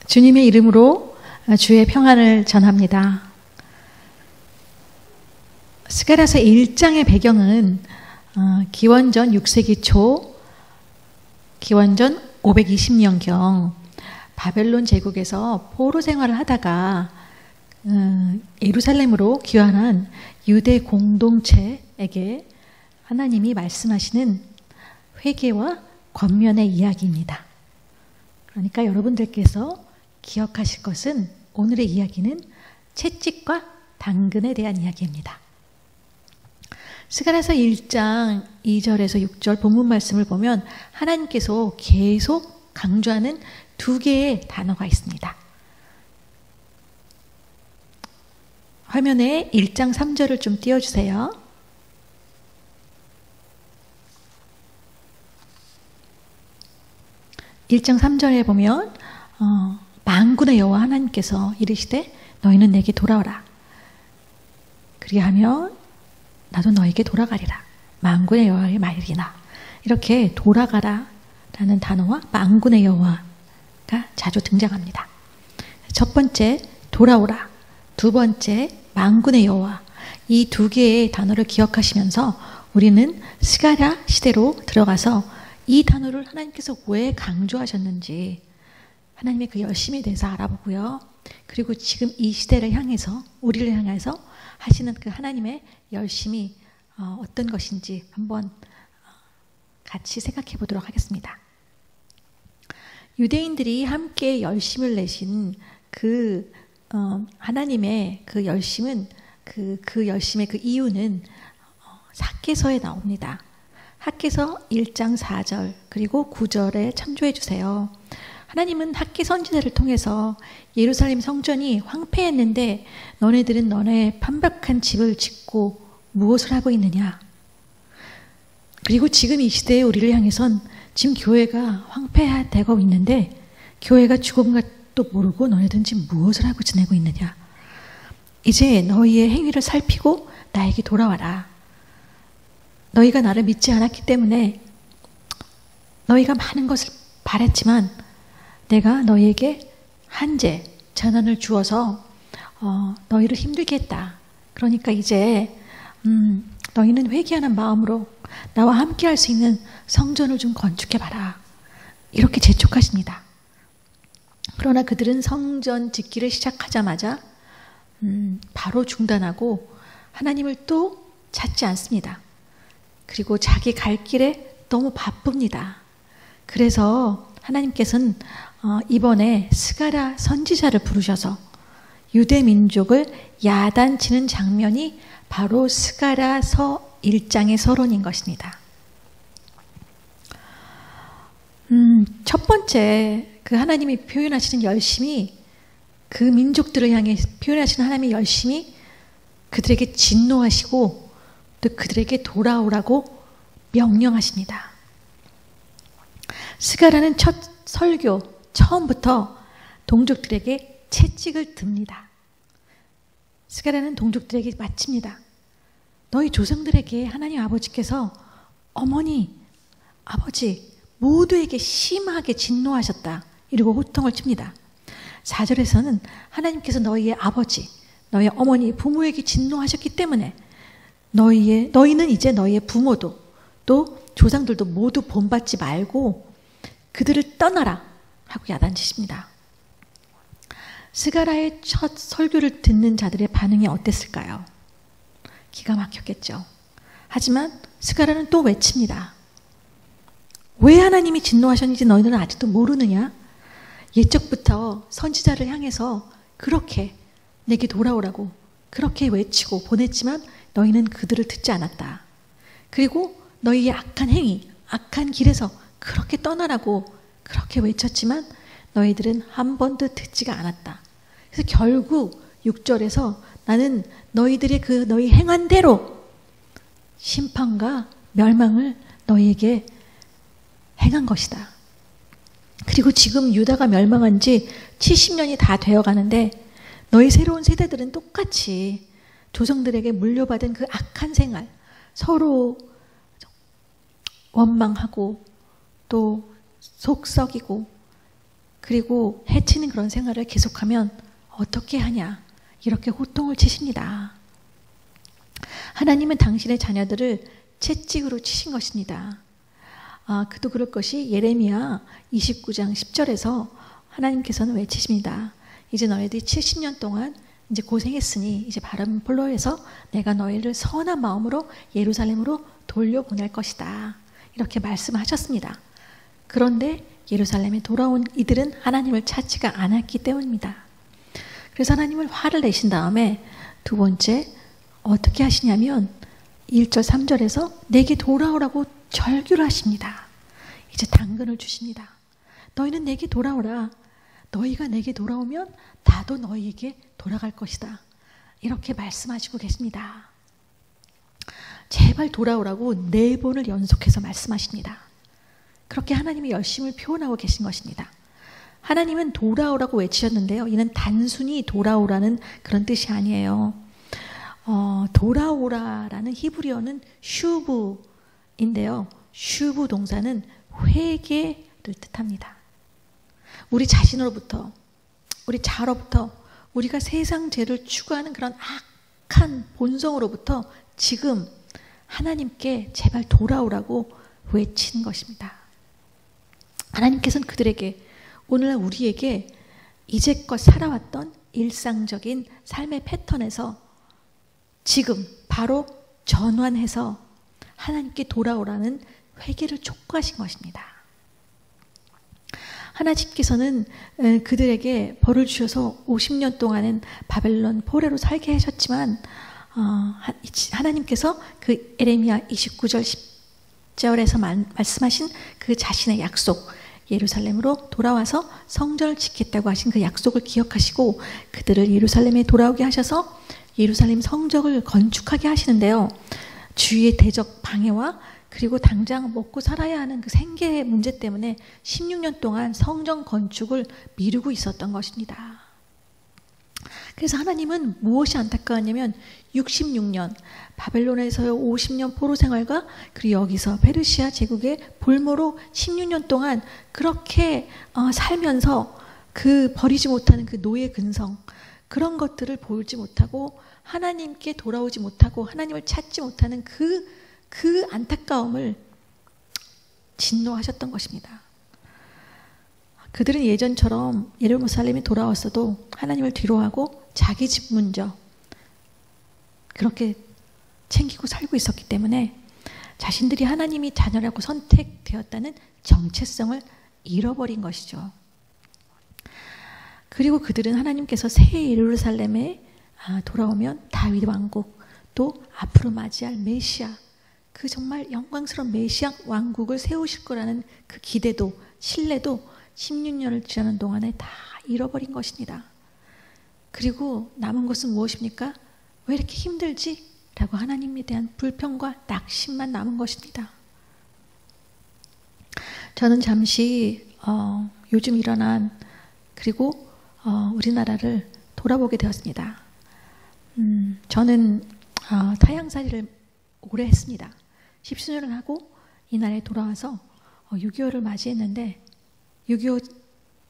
주님의 이름으로 주의 평안을 전합니다. 스가랴서 1장의 배경은 기원전 6세기 초, 기원전 520년경 바벨론 제국에서 포로 생활을 하다가 예루살렘으로 귀환한 유대 공동체에게 하나님이 말씀하시는 회개와 권면의 이야기입니다. 그러니까 여러분들께서 기억하실 것은 오늘의 이야기는 채찍과 당근에 대한 이야기입니다. 스가랴서 1장 2절에서 6절 본문 말씀을 보면 하나님께서 계속 강조하는 두 개의 단어가 있습니다. 화면에 1장 3절을 좀 띄워주세요. (1장 3절에) 보면 만군의 여호와 하나님께서 이르시되 너희는 내게 돌아오라. 그리하면 나도 너에게 돌아가리라. 만군의 여호와의 말이나. 이렇게 돌아가라 라는 단어와 만군의 여호와가 자주 등장합니다. 첫 번째 돌아오라, 두 번째 만군의 여호와, 이 두 개의 단어를 기억하시면서 우리는 스가랴 시대로 들어가서 이 단어를 하나님께서 왜 강조하셨는지 하나님의 그 열심에 대해서 알아보고요. 그리고 지금 이 시대를 향해서, 우리를 향해서 하시는 그 하나님의 열심이 어떤 것인지 한번 같이 생각해 보도록 하겠습니다. 유대인들이 함께 열심을 내신 그 하나님의 그 열심은 그 열심의 그 이유는 삭개서에 나옵니다. 삭개서 1장 4절 그리고 9절에 참조해 주세요. 하나님은 삭개 선지자를 통해서 예루살렘 성전이 황폐했는데 너네들은 너네 판박한 집을 짓고 무엇을 하고 있느냐? 그리고 지금 이 시대에 우리를 향해선 지금 교회가 황폐되고 있는데 교회가 죽은 것도 모르고 너네들은 지금 무엇을 하고 지내고 있느냐? 이제 너희의 행위를 살피고 나에게 돌아와라. 너희가 나를 믿지 않았기 때문에 너희가 많은 것을 바랬지만 내가 너희에게 한재, 재난을 주어서 너희를 힘들게 했다. 그러니까 이제 너희는 회개하는 마음으로 나와 함께 할 수 있는 성전을 좀 건축해봐라. 이렇게 재촉하십니다. 그러나 그들은 성전 짓기를 시작하자마자 바로 중단하고 하나님을 또 찾지 않습니다. 그리고 자기 갈 길에 너무 바쁩니다. 그래서 하나님께서는 이번에 스가랴 선지자를 부르셔서 유대 민족을 야단치는 장면이 바로 스가랴서 1장의 서론인 것입니다. 첫 번째 그 하나님이 표현하시는 열심이, 그 민족들을 향해 표현하시는 하나님의 열심이 그들에게 진노하시고 또 그들에게 돌아오라고 명령하십니다. 스가랴는 첫 설교 처음부터 동족들에게 채찍을 듭니다. 스가랴는 동족들에게 마칩니다. 너희 조상들에게 하나님 아버지께서 어머니, 아버지 모두에게 심하게 진노하셨다. 이러고 호통을 칩니다. 4절에서는 하나님께서 너희의 아버지, 너희 어머니, 부모에게 진노하셨기 때문에 너희는 이제 너희의 부모도 또 조상들도 모두 본받지 말고 그들을 떠나라 하고 야단치십니다. 스가랴의 첫 설교를 듣는 자들의 반응이 어땠을까요? 기가 막혔겠죠. 하지만 스가랴는 또 외칩니다. 왜 하나님이 진노하셨는지 너희는 아직도 모르느냐? 옛적부터 선지자를 향해서 그렇게 내게 돌아오라고 그렇게 외치고 보냈지만 너희는 그들을 듣지 않았다. 그리고 너희의 악한 행위, 악한 길에서 그렇게 떠나라고 그렇게 외쳤지만 너희들은 한 번도 듣지가 않았다. 그래서 결국 6절에서 나는 너희들의 그 너희 행한 대로 심판과 멸망을 너희에게 행한 것이다. 그리고 지금 유다가 멸망한 지 70년이 다 되어 가는데 너희 새로운 세대들은 똑같이 조상들에게 물려받은 그 악한 생활, 서로 원망하고 또 속썩이고 그리고 해치는 그런 생활을 계속하면 어떻게 하냐, 이렇게 호통을 치십니다. 하나님은 당신의 자녀들을 채찍으로 치신 것입니다. 그도 그럴 것이 예레미야 29장 10절에서 하나님께서는 외치십니다. 이제 너희들이 70년 동안 이제 고생했으니 이제 바른 볼로에서 내가 너희를 선한 마음으로 예루살렘으로 돌려보낼 것이다. 이렇게 말씀하셨습니다. 그런데 예루살렘에 돌아온 이들은 하나님을 찾지가 않았기 때문입니다. 그래서 하나님을 화를 내신 다음에 두 번째 어떻게 하시냐면 1절 3절에서 내게 돌아오라고 절규를 하십니다. 이제 당근을 주십니다. 너희는 내게 돌아오라. 너희가 내게 돌아오면 나도 너희에게 돌아갈 것이다. 이렇게 말씀하시고 계십니다. 제발 돌아오라고 4번을 연속해서 말씀하십니다. 그렇게 하나님의 열심을 표현하고 계신 것입니다. 하나님은 돌아오라고 외치셨는데요. 이는 단순히 돌아오라는 그런 뜻이 아니에요. 돌아오라라는 히브리어는 슈브인데요. 슈브 동사는 회개를 뜻합니다. 우리 자신으로부터, 우리 자로부터, 우리가 세상 죄를 추구하는 그런 악한 본성으로부터 지금 하나님께 제발 돌아오라고 외치는 것입니다. 하나님께서는 그들에게, 오늘날 우리에게 이제껏 살아왔던 일상적인 삶의 패턴에서 지금 바로 전환해서 하나님께 돌아오라는 회개를 촉구하신 것입니다. 하나님께서는 그들에게 벌을 주셔서 50년 동안은 바벨론 포레로 살게 하셨지만 하나님께서 그 예레미야 29절 10절에서 말씀하신 그 자신의 약속, 예루살렘으로 돌아와서 성전을 짓겠다고 하신 그 약속을 기억하시고 그들을 예루살렘에 돌아오게 하셔서 예루살렘 성전을 건축하게 하시는데요. 주위의 대적 방해와 그리고 당장 먹고 살아야 하는 그 생계 문제 때문에 16년 동안 성전 건축을 미루고 있었던 것입니다. 그래서 하나님은 무엇이 안타까웠냐면 66년 바벨론에서의 50년 포로 생활과 그리고 여기서 페르시아 제국의 볼모로 16년 동안 그렇게 살면서 그 버리지 못하는 그 노예 근성, 그런 것들을 보지 못하고 하나님께 돌아오지 못하고 하나님을 찾지 못하는 그 안타까움을 진노하셨던 것입니다. 그들은 예전처럼 예루살렘에 돌아왔어도 하나님을 뒤로하고 자기 집 먼저 그렇게 챙기고 살고 있었기 때문에 자신들이 하나님이 자녀라고 선택되었다는 정체성을 잃어버린 것이죠. 그리고 그들은 하나님께서 새 예루살렘에 돌아오면 다윗 왕국, 또 앞으로 맞이할 메시아, 그 정말 영광스러운 메시아 왕국을 세우실 거라는 그 기대도 신뢰도 16년을 지나는 동안에 다 잃어버린 것입니다. 그리고 남은 것은 무엇입니까? 왜 이렇게 힘들지? 라고 하나님에 대한 불평과 낙심만 남은 것입니다. 저는 잠시 요즘 일어난 그리고 우리나라를 돌아보게 되었습니다. 저는 타향살이를 오래 했습니다. 10수년을 하고 이날에 돌아와서 6.25를 맞이했는데 6.25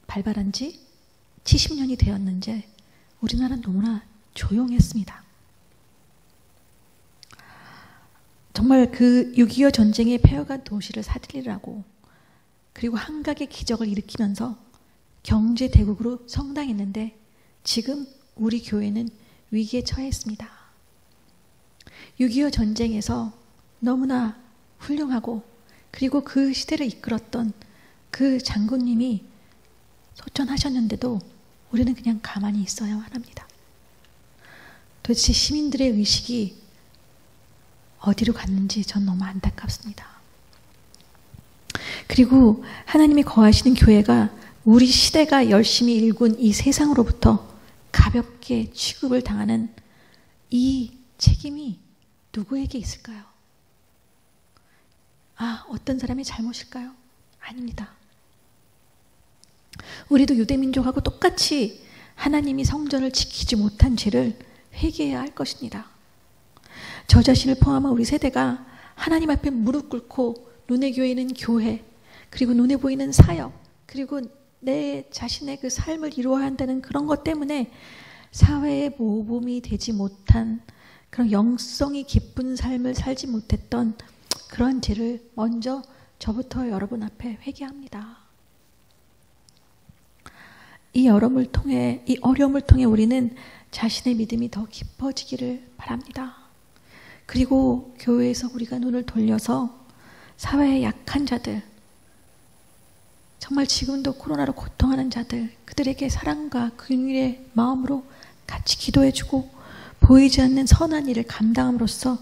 발발한 지 70년이 되었는지 우리나라는 너무나 조용했습니다. 정말 그 6.25 전쟁에 패여간 도시를 사들이라고 그리고 한각의 기적을 일으키면서 경제 대국으로 성장했는데 지금 우리 교회는 위기에 처했습니다. 6.25 전쟁에서 너무나 훌륭하고 그리고 그 시대를 이끌었던 그 장군님이 소천하셨는데도 우리는 그냥 가만히 있어야만 합니다. 도대체 시민들의 의식이 어디로 갔는지 전 너무 안타깝습니다. 그리고 하나님이 거하시는 교회가 우리 시대가 열심히 일군 이 세상으로부터 가볍게 취급을 당하는 이 책임이 누구에게 있을까요? 어떤 사람의 잘못일까요? 아닙니다. 우리도 유대민족하고 똑같이 하나님이 성전을 지키지 못한 죄를 회개해야 할 것입니다. 저 자신을 포함한 우리 세대가 하나님 앞에 무릎 꿇고 눈에 보이는 교회, 그리고 눈에 보이는 사역, 그리고 내 자신의 그 삶을 이루어야 한다는 그런 것 때문에 사회에 모범이 되지 못한 그런 영성이 깊은 삶을 살지 못했던 그런 죄를 먼저 저부터 여러분 앞에 회개합니다. 이 어려움을 통해 우리는 자신의 믿음이 더 깊어지기를 바랍니다. 그리고 교회에서 우리가 눈을 돌려서 사회의 약한 자들, 정말 지금도 코로나로 고통하는 자들, 그들에게 사랑과 긍휼의 마음으로 같이 기도해주고 보이지 않는 선한 일을 감당함으로써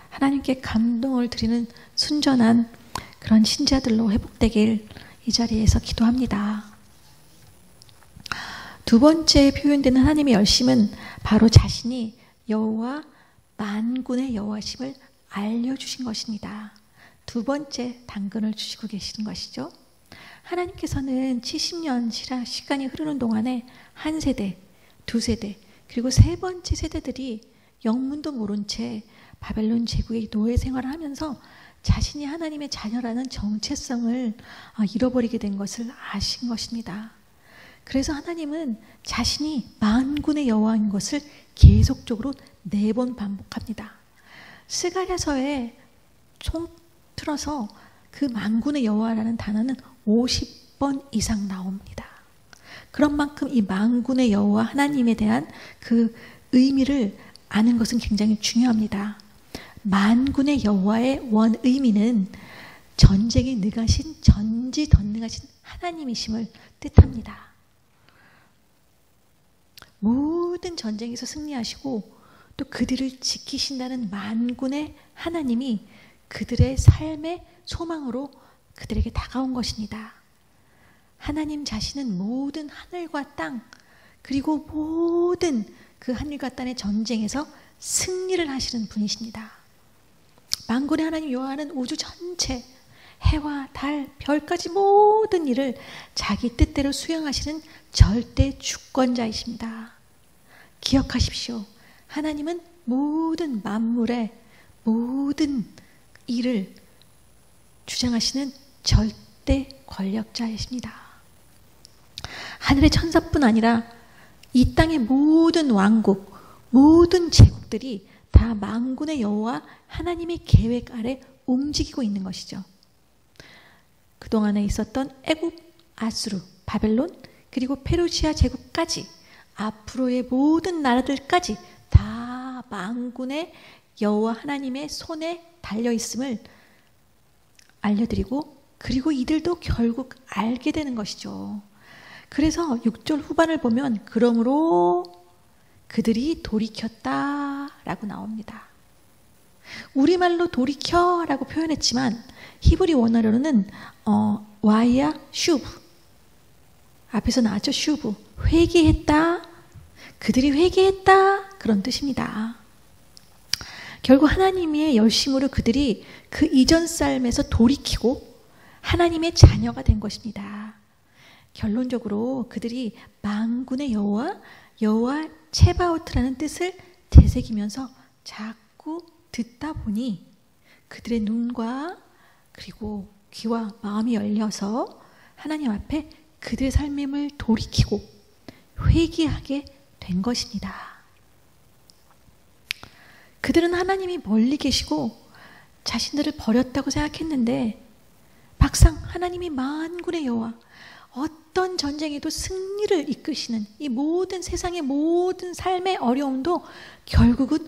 하나님께 감동을 드리는 순전한 그런 신자들로 회복되길 이 자리에서 기도합니다. 두 번째 표현되는 하나님의 열심은 바로 자신이 여호와 만군의 여호와심을 알려주신 것입니다. 두 번째 당근을 주시고 계시는 것이죠. 하나님께서는 70년 시간이 흐르는 동안에 한 세대, 두 세대, 그리고 세 번째 세대들이 영문도 모른 채 바벨론 제국의 노예 생활을 하면서 자신이 하나님의 자녀라는 정체성을 잃어버리게 된 것을 아신 것입니다. 그래서 하나님은 자신이 만군의 여호와인 것을 계속적으로 4번 반복합니다. 스가랴서에 통틀어서 그 만군의 여호와라는 단어는 50번 이상 나옵니다. 그런 만큼 이 만군의 여호와 하나님에 대한 그 의미를 아는 것은 굉장히 중요합니다. 만군의 여호와의 원 의미는 전쟁에 능하신 전지전능하신 하나님이심을 뜻합니다. 모든 전쟁에서 승리하시고 또 그들을 지키신다는 만군의 하나님이 그들의 삶의 소망으로 그들에게 다가온 것입니다. 하나님 자신은 모든 하늘과 땅 그리고 모든 그 하늘과 땅의 전쟁에서 승리를 하시는 분이십니다. 만군의 하나님 여호와는 우주 전체 해와 달, 별까지 모든 일을 자기 뜻대로 수행하시는 절대 주권자이십니다. 기억하십시오. 하나님은 모든 만물의 모든 일을 주장하시는 절대 권력자이십니다. 하늘의 천사뿐 아니라 이 땅의 모든 왕국, 모든 제국들이 다 만군의 여호와 하나님의 계획 아래 움직이고 있는 것이죠. 그동안에 있었던 애굽, 아수르, 바벨론, 그리고 페르시아 제국까지 앞으로의 모든 나라들까지 다 만군의 여호와 하나님의 손에 달려있음을 알려드리고 그리고 이들도 결국 알게 되는 것이죠. 그래서 6절 후반을 보면 그러므로 그들이 돌이켰다라고 나옵니다. 우리말로 돌이켜라고 표현했지만 히브리 원어로는 와이야 슈브 앞에서 나왔죠. 슈브 회개했다. 그들이 회개했다 그런 뜻입니다. 결국 하나님의 열심으로 그들이 그 이전 삶에서 돌이키고 하나님의 자녀가 된 것입니다. 결론적으로 그들이 만군의 여호와 체바오트라는 뜻을 되새기면서 자꾸 듣다 보니 그들의 눈과 그리고 귀와 마음이 열려서 하나님 앞에 그들의 삶을 돌이키고 회개하게 된 것입니다. 그들은 하나님이 멀리 계시고 자신들을 버렸다고 생각했는데 막상 하나님이 만군의 여호와 어떤 전쟁에도 승리를 이끄시는 이 모든 세상의 모든 삶의 어려움도 결국은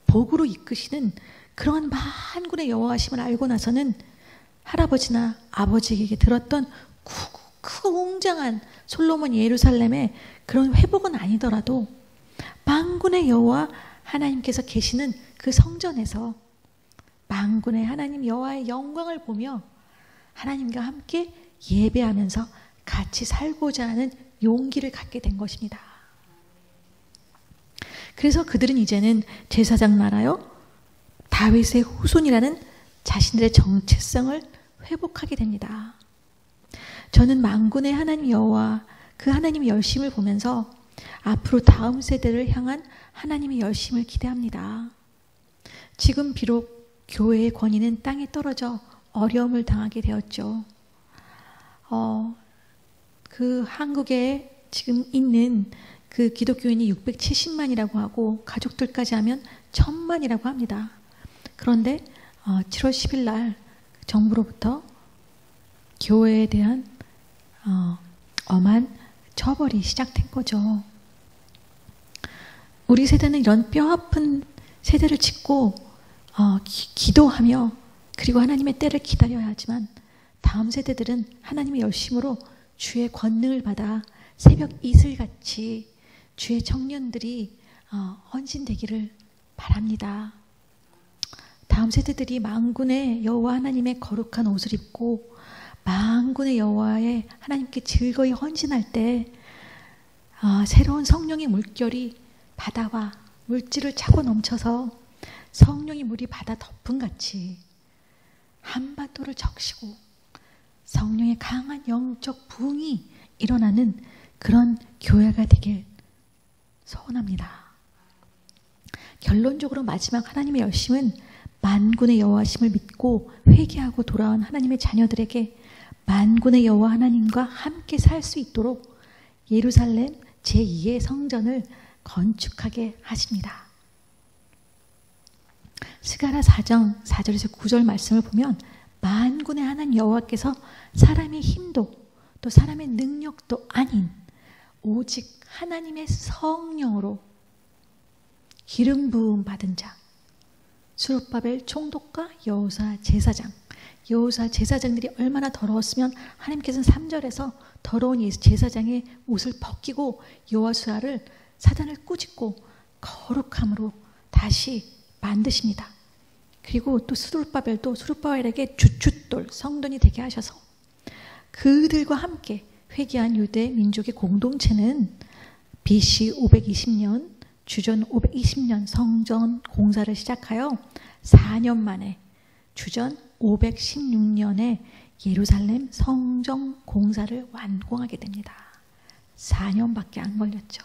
복으로 이끄시는 그런 만군의 여호와심을 알고 나서는 할아버지나 아버지에게 들었던 크고 웅장한 솔로몬 예루살렘의 그런 회복은 아니더라도 만군의 여호와 하나님께서 계시는 그 성전에서 만군의 하나님 여호와의 영광을 보며 하나님과 함께 예배하면서 같이 살고자 하는 용기를 갖게 된 것입니다. 그래서 그들은 이제는 제사장 나라요 다윗의 후손이라는 자신들의 정체성을 회복하게 됩니다. 저는 만군의 하나님 여호와 그 하나님의 열심을 보면서 앞으로 다음 세대를 향한 하나님의 열심을 기대합니다. 지금 비록 교회의 권위는 땅에 떨어져 어려움을 당하게 되었죠. 그 한국에 지금 있는 그 기독교인이 670만이라고 하고 가족들까지 하면 1000만이라고 합니다. 그런데 7월 10일 날 정부로부터 교회에 대한 엄한 처벌이 시작된 거죠. 우리 세대는 이런 뼈아픈 세대를 짓고 기도하며 그리고 하나님의 때를 기다려야 하지만 다음 세대들은 하나님의 열심으로 주의 권능을 받아 새벽 이슬같이 주의 청년들이 헌신되기를 바랍니다. 다음 세대들이 만군의 여호와 하나님의 거룩한 옷을 입고 만군의 여호와의 하나님께 즐거이 헌신할 때 새로운 성령의 물결이 바다와 물질을 차고 넘쳐서 성령의 물이 바다 덮음같이 한반도를 적시고 성령의 강한 영적 부흥이 일어나는 그런 교회가 되길 소원합니다. 결론적으로 마지막 하나님의 열심은 만군의 여호와심을 믿고 회개하고 돌아온 하나님의 자녀들에게 만군의 여호와 하나님과 함께 살 수 있도록 예루살렘 제2의 성전을 건축하게 하십니다. 스가랴 4장 4절에서 9절 말씀을 보면 만군의 하나님 여호와께서 사람의 힘도 또 사람의 능력도 아닌 오직 하나님의 성령으로 기름 부음 받은 자 스룹바벨 총독과 여호사 제사장 여호사 제사장들이 얼마나 더러웠으면 하나님께서는 3절에서 더러운 제사장의 옷을 벗기고 여호수아를 사단을 꾸짖고 거룩함으로 다시 만드십니다. 그리고 또 스룹바벨도 스룹바벨에게 주춧돌 성전이 되게 하셔서 그들과 함께 회개한 유대 민족의 공동체는 BC 520년 주전 520년 성전 공사를 시작하여 4년 만에 주전 516년에 예루살렘 성전 공사를 완공하게 됩니다. 4년밖에 안 걸렸죠.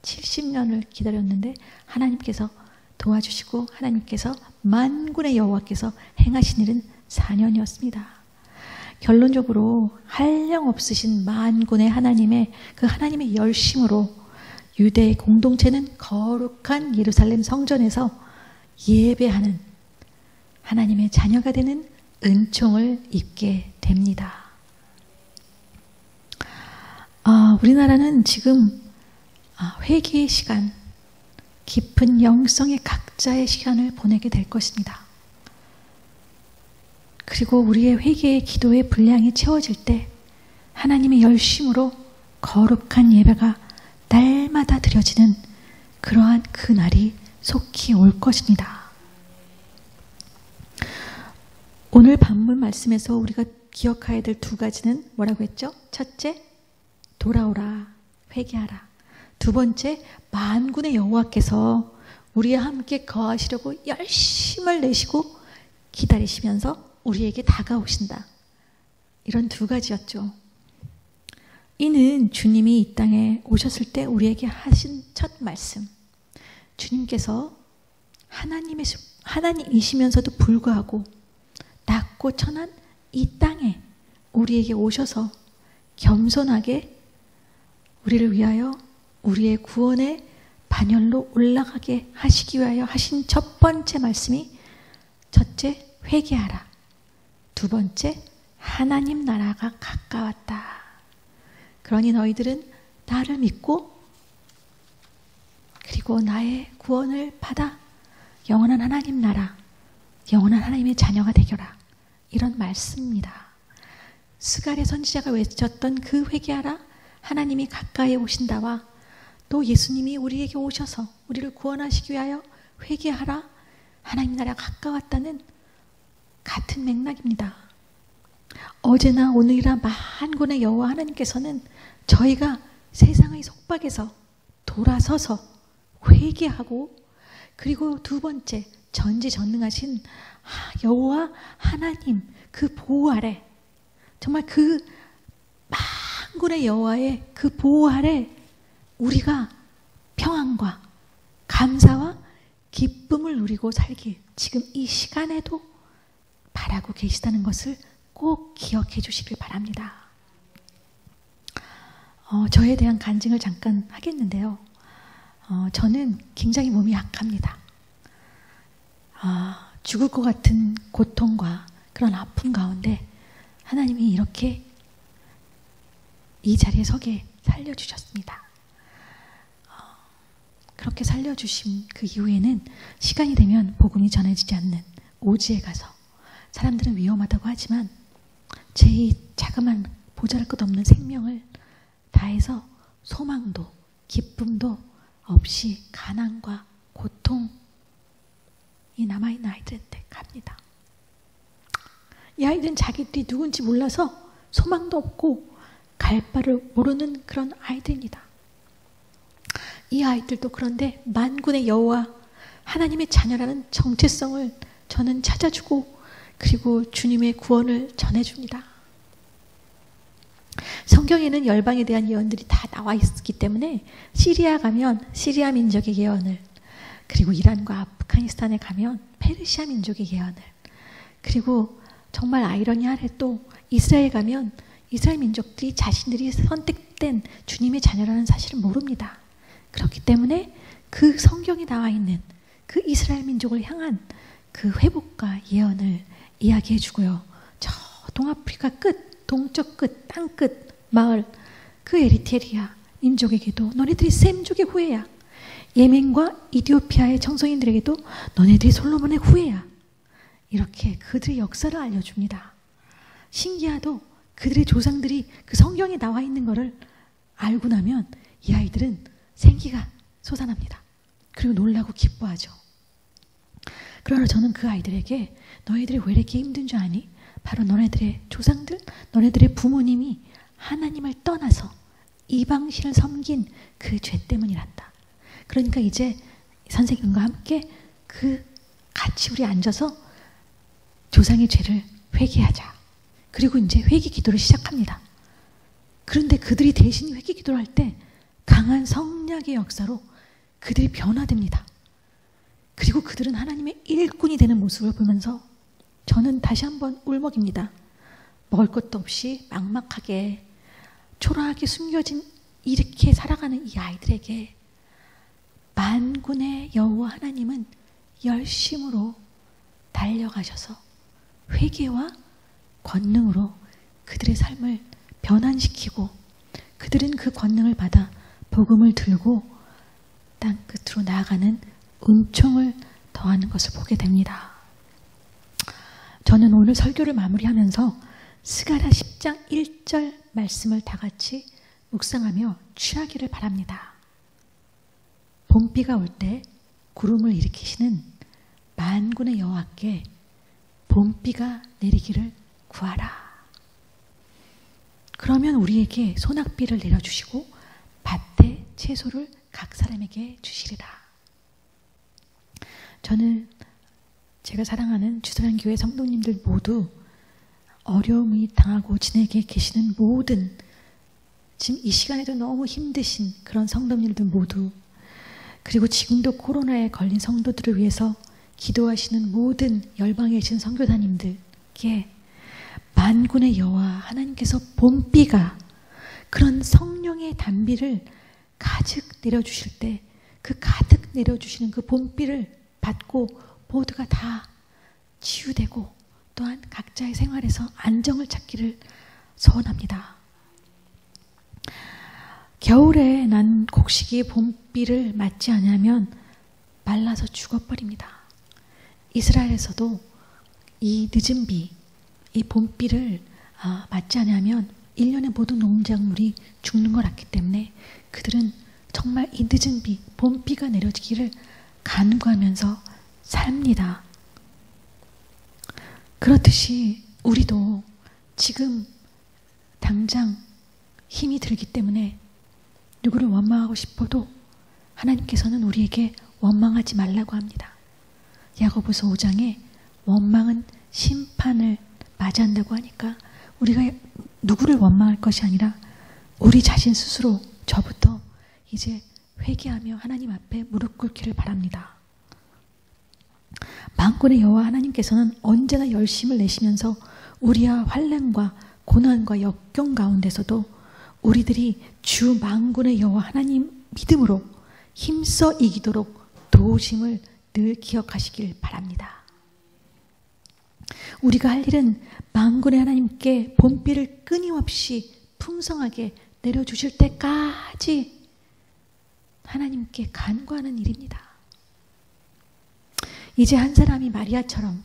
70년을 기다렸는데 하나님께서 도와주시고 하나님께서 만군의 여호와께서 행하신 일은 4년이었습니다. 결론적으로 한량없으신 만군의 하나님의 그 하나님의 열심으로 유대의 공동체는 거룩한 예루살렘 성전에서 예배하는 하나님의 자녀가 되는 은총을 입게 됩니다. 우리나라는 지금 회개의 시간, 깊은 영성의 각자의 시간을 보내게 될 것입니다. 그리고 우리의 회개의 기도의 분량이 채워질 때 하나님의 열심으로 거룩한 예배가 날마다 드려지는 그러한 그 날이 속히 올 것입니다. 오늘 본문 말씀에서 우리가 기억해야 될 두 가지는 뭐라고 했죠? 첫째, 돌아오라, 회개하라. 두 번째, 만군의 여호와께서 우리와 함께 거하시려고 열심을 내시고 기다리시면서 우리에게 다가오신다. 이런 두 가지였죠. 이는 주님이 이 땅에 오셨을 때 우리에게 하신 첫 말씀. 주님께서 하나님이시면서도 불구하고 낮고 천한 이 땅에 우리에게 오셔서 겸손하게 우리를 위하여 우리의 구원의 반열로 올라가게 하시기 위하여 하신 첫 번째 말씀이 첫째, 회개하라. 두 번째, 하나님 나라가 가까웠다. 그러니 너희들은 나를 믿고 그리고 나의 구원을 받아 영원한 하나님 나라, 영원한 하나님의 자녀가 되겨라. 이런 말씀입니다. 스가랴 선지자가 외쳤던 그 회개하라, 하나님이 가까이 오신다와 또 예수님이 우리에게 오셔서 우리를 구원하시기 위하여 회개하라, 하나님 나라가 가까웠다는 같은 맥락입니다. 어제나 오늘이나 만군의 여호와 하나님께서는 저희가 세상의 속박에서 돌아서서 회개하고 그리고 두 번째 전지전능하신 여호와 하나님 그 보호 아래 정말 그 만군의 여호와의 그 보호 아래 우리가 평안과 감사와 기쁨을 누리고 살길 지금 이 시간에도 바라고 계시다는 것을 꼭 기억해 주시길 바랍니다. 저에 대한 간증을 잠깐 하겠는데요. 저는 굉장히 몸이 약합니다. 죽을 것 같은 고통과 그런 아픔 가운데 하나님이 이렇게 이 자리에 서게 살려주셨습니다. 그렇게 살려주신 그 이후에는 시간이 되면 복음이 전해지지 않는 오지에 가서 사람들은 위험하다고 하지만 제 이 자그만 보잘것없는 생명을 다해서 소망도 기쁨도 없이 가난과 고통이 남아있는 아이들한테 갑니다. 이 아이들은 자기들이 누군지 몰라서 소망도 없고 갈 바를 모르는 그런 아이들입니다. 이 아이들도 그런데 만군의 여호와 하나님의 자녀라는 정체성을 저는 찾아주고 그리고 주님의 구원을 전해줍니다. 성경에는 열방에 대한 예언들이 다 나와 있기 때문에 시리아 가면 시리아 민족의 예언을, 그리고 이란과 아프가니스탄에 가면 페르시아 민족의 예언을, 그리고 정말 아이러니하게 또 이스라엘 가면 이스라엘 민족들이 자신들이 선택된 주님의 자녀라는 사실을 모릅니다. 그렇기 때문에 그 성경에 나와 있는 그 이스라엘 민족을 향한 그 회복과 예언을 이야기해 주고요. 저 동아프리카 끝, 동쪽 끝, 땅 끝, 마을, 그 에리트리아 민족에게도 너네들이 셈족의 후예야. 예멘과 이디오피아의 정성인들에게도 너네들이 솔로몬의 후예야. 이렇게 그들의 역사를 알려줍니다. 신기하도 그들의 조상들이 그 성경에 나와 있는 것을 알고 나면 이 아이들은 생기가 솟아납니다. 그리고 놀라고 기뻐하죠. 그러나 저는 그 아이들에게 너희들이 왜 이렇게 힘든 줄 아니? 바로 너네들의 조상들, 너네들의 부모님이 하나님을 떠나서 이방신을 섬긴 그 죄 때문이란다. 그러니까 이제 선생님과 함께 같이 우리 앉아서 조상의 죄를 회개하자. 그리고 이제 회개 기도를 시작합니다. 그런데 그들이 대신 회개 기도를 할 때 강한 성령의 역사로 그들이 변화됩니다. 그리고 그들은 하나님의 일꾼이 되는 모습을 보면서 저는 다시 한번 울먹입니다. 먹을 것도 없이 막막하게 초라하게 숨겨진 이렇게 살아가는 이 아이들에게 만군의 여호와 하나님은 열심으로 달려가셔서 회개와 권능으로 그들의 삶을 변환시키고 그들은 그 권능을 받아 복음을 들고 땅끝으로 나아가는 은총을 더하는 것을 보게 됩니다. 저는 오늘 설교를 마무리하면서 스가랴 10장 1절 말씀을 다 같이 묵상하며 취하기를 바랍니다. 봄비가 올 때 구름을 일으키시는 만군의 여호와께 봄비가 내리기를 구하라. 그러면 우리에게 소낙비를 내려주시고 밭에 채소를 각 사람에게 주시리라. 저는 제가 사랑하는 주사랑교회 성도님들 모두 어려움이 당하고 지내게 계시는 모든, 지금 이 시간에도 너무 힘드신 그런 성도님들 모두, 그리고 지금도 코로나에 걸린 성도들을 위해서 기도하시는 모든 열방에 계신 선교사님들께 만군의 여호와 하나님께서 봄비가, 그런 성령의 단비를 가득 내려주실 때 그 가득 내려주시는 그 봄비를 받고 모두가 다 치유되고 또한 각자의 생활에서 안정을 찾기를 소원합니다. 겨울에 난 곡식이 봄비를 맞지 않으면 말라서 죽어버립니다. 이스라엘에서도 이 늦은 비, 이 봄비를 맞지 않으면 1년의 모든 농작물이 죽는 걸 알기 때문에 그들은 정말 이 늦은 비, 봄비가 내려지기를 간구하면서 삽니다. 그렇듯이 우리도 지금 당장 힘이 들기 때문에 누구를 원망하고 싶어도 하나님께서는 우리에게 원망하지 말라고 합니다. 야고보서 5장에 원망은 심판을 맞이한다고 하니까 우리가 누구를 원망할 것이 아니라 우리 자신 스스로, 저부터 이제 회개하며 하나님 앞에 무릎 꿇기를 바랍니다. 만군의 여호와 하나님께서는 언제나 열심을 내시면서 우리와 환난과 고난과 역경 가운데서도 우리들이 주 만군의 여호와 하나님 믿음으로 힘써 이기도록 도우심을 늘 기억하시길 바랍니다. 우리가 할 일은 만군의 하나님께 본비를 끊임없이 풍성하게 내려주실 때까지 하나님께 간구하는 일입니다. 이제 한 사람이 마리아처럼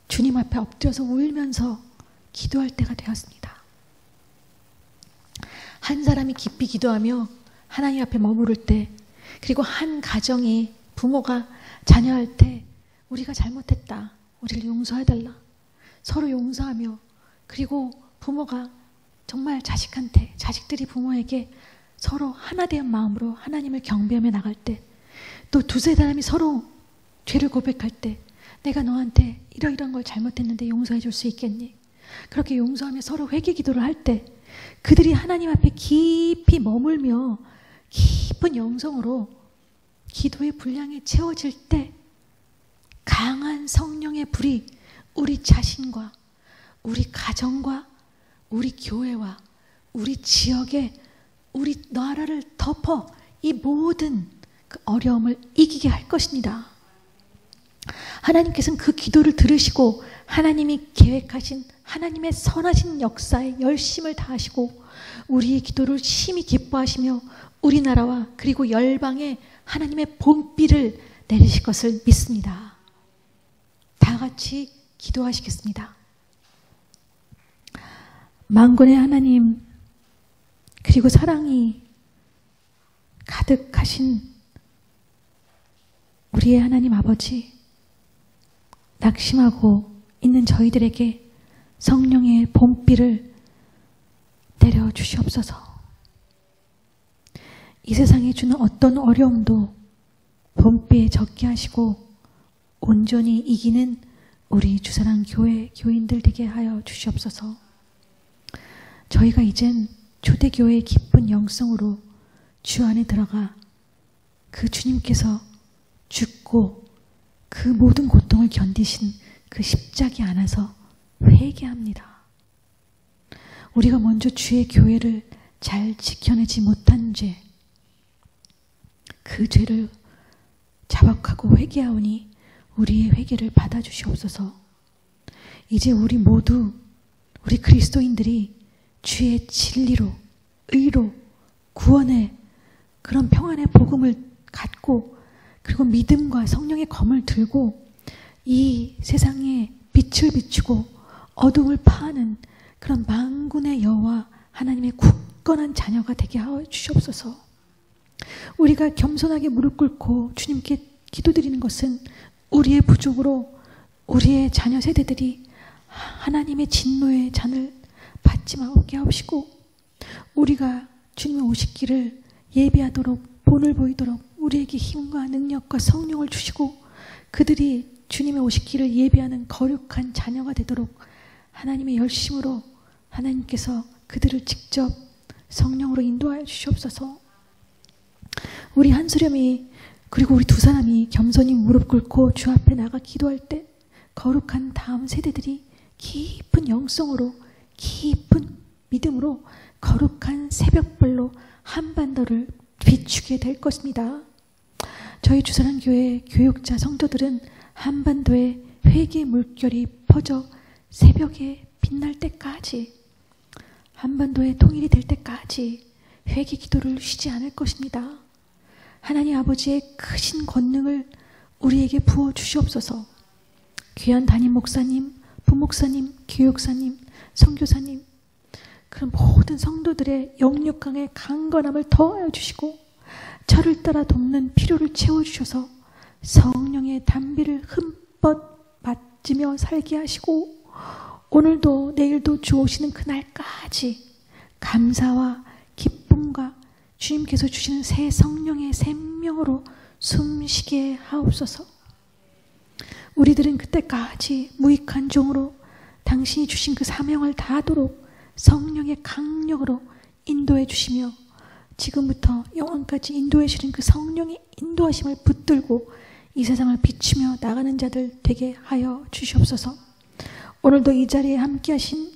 주님 앞에 엎드려서 울면서 기도할 때가 되었습니다. 한 사람이 깊이 기도하며 하나님 앞에 머무를 때, 그리고 한 가정의 부모가 자녀할 때 우리가 잘못했다, 우리를 용서해달라, 서로 용서하며, 그리고 부모가 정말 자식한테, 자식들이 부모에게 서로 하나 된 마음으로 하나님을 경배하며 나갈 때, 또 두세 사람이 서로 죄를 고백할 때, 내가 너한테 이러이러한 걸 잘못했는데 용서해 줄 수 있겠니? 그렇게 용서하며 서로 회개 기도를 할 때, 그들이 하나님 앞에 깊이 머물며 깊은 영성으로 기도의 분량이 채워질 때, 강한 성령의 불이 우리 자신과 우리 가정과 우리 교회와 우리 지역에, 우리 나라를 덮어 이 모든 그 어려움을 이기게 할 것입니다. 하나님께서는 그 기도를 들으시고 하나님이 계획하신 하나님의 선하신 역사에 열심을 다하시고 우리의 기도를 심히 기뻐하시며 우리나라와 그리고 열방에 하나님의 본비를 내리실 것을 믿습니다. 다 같이 기도하시겠습니다. 만군의 하나님, 그리고 사랑이 가득하신 우리의 하나님 아버지, 낙심하고 있는 저희들에게 성령의 본비를 내려주시옵소서. 이 세상에 주는 어떤 어려움도 본비에 적게 하시고 온전히 이기는 우리 주사랑 교회 교인들 되게 하여 주시옵소서. 저희가 이젠 초대교회의 깊은 영성으로 주 안에 들어가 그 주님께서 죽고 그 모든 고통을 견디신 그 십자가에 안아서 회개합니다. 우리가 먼저 주의 교회를 잘 지켜내지 못한 죄, 그 죄를 자박하고 회개하오니 우리의 회개를 받아주시옵소서. 이제 우리 모두, 우리 그리스도인들이 주의 진리로, 의로, 구원의 그런 평안의 복음을 갖고, 그리고 믿음과 성령의 검을 들고 이 세상에 빛을 비추고 어둠을 파하는 그런 만군의 여호와 하나님의 굳건한 자녀가 되게 하여 주시옵소서. 우리가 겸손하게 무릎 꿇고 주님께 기도드리는 것은 우리의 부족으로 우리의 자녀 세대들이 하나님의 진노의 잔을 받지 말게 하옵시고, 우리가 주님의 오시기를 예비하도록 본을 보이도록 우리에게 힘과 능력과 성령을 주시고 그들이 주님의 오시기를 예비하는 거룩한 자녀가 되도록 하나님의 열심으로 하나님께서 그들을 직접 성령으로 인도하여 주시옵소서. 우리 한 수렴이, 그리고 우리 두 사람이 겸손히 무릎 꿇고 주 앞에 나가 기도할 때 거룩한 다음 세대들이 깊은 영성으로, 깊은 믿음으로 거룩한 새벽별로 한반도를 비추게 될 것입니다. 저희 주사랑교회 교육자 성도들은 한반도에 회개의 물결이 퍼져 새벽에 빛날 때까지, 한반도에 통일이 될 때까지 회개 기도를 쉬지 않을 것입니다. 하나님 아버지의 크신 권능을 우리에게 부어 주시옵소서. 귀한 담임 목사님, 부목사님, 교육사님, 선교사님, 그런 모든 성도들의 영육강의 강건함을 더하여 주시고 저를 따라 돕는 필요를 채워주셔서 성령의 단비를 흠뻑 맞으며 살게 하시고 오늘도 내일도 주 오시는 그날까지 감사와 기쁨과 주님께서 주시는 새 성령의 생명으로 숨쉬게 하옵소서. 우리들은 그때까지 무익한 종으로 당신이 주신 그 사명을 다하도록 성령의 강력으로 인도해 주시며 지금부터 영원까지 인도해 주시는 그 성령의 인도하심을 붙들고 이 세상을 비추며 나가는 자들 되게 하여 주시옵소서. 오늘도 이 자리에 함께 하신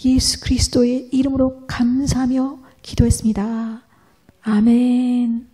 예수 그리스도의 이름으로 감사하며 기도했습니다. 아멘.